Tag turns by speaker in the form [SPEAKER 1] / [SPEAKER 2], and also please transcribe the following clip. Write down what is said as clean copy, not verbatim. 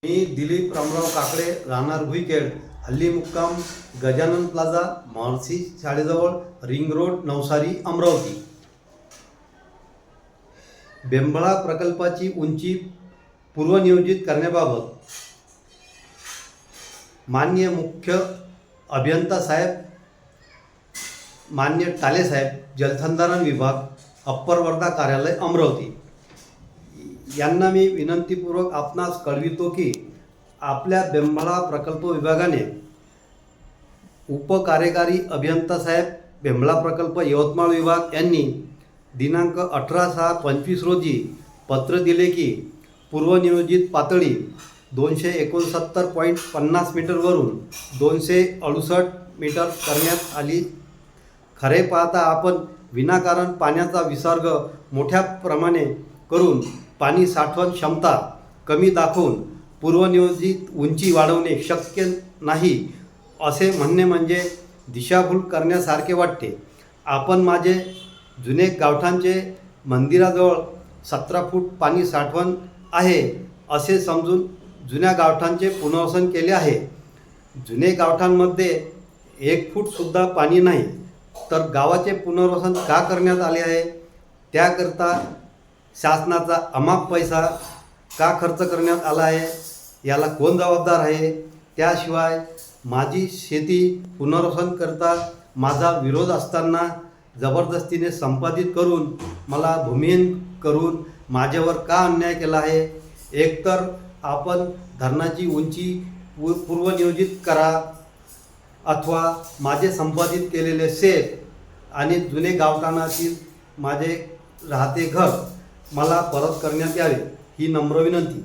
[SPEAKER 1] मी दिलीप रामराव काकडे, राहणार भुईखेड, हल्ली मुक्काम गजानन प्लाझा, महर्षी शाळेजवळ, रिंग रोड, नवसारी, अमरावती. बेंबळा प्रकल्पाची उंची पूर्वनियोजित करण्याबाबत माननीय मुख्य अभियंता साहेब, मान्य टाले साहेब, जलसंधारण विभाग, अप्पर वर्धा कार्यालय, अमरावती यांना मी विनंतीपूर्वक आपणास कळवितो की आपल्या बेंबळा प्रकल्प विभागाने उपकार्यकारी अभियंता साहेब, बेंबळा प्रकल्प, यवतमाळ विभाग यांनी दिनांक 18/6/25 रोजी पत्र दिले की पूर्वनियोजित पातळी 269.50 मीटरवरून 268 मीटर करण्यात आली. खरे पाहता आपण विनाकारण पाण्याचा विसर्ग मोठ्या प्रमाणे करून पाणी साठवण क्षमता कमी दाखवून पूर्वनियोजित उंची वाढवणे शक्य नाही असे म्हणणे म्हणजे दिशाभूल करण्यासारखे वाटते. आपण माझे जुने गावठाणचे मंदिराजवळ 17 फूट पाणी साठवण आहे असे समजून जुन्या गावठाणचे पुनर्वसन केले आहे. जुने गावठाणमध्ये 1 फूटसुद्धा पाणी नाही, तर गावाचे पुनर्वसन का करण्यात आले आहे? त्याकरता शासनाचा अमाप पैसा का खर्च करण्यात आला आहे? याला कोण जबाबदार आहे? त्याशिवाय माझी शेती पुनर्वसन करता माझा विरोध असताना जबरदस्तीने संपादित करून मला भूमिहीन करून माझ्यावर का अन्याय केला आहे? एकतर आपण धरणाची उंची पूर्वनियोजित करा, अथवा माझे संपादित केलेले शेत आणि जुने गावठाणातील माझे राहते घर मला परत करण्यात यावे, ही नम्र विनंती.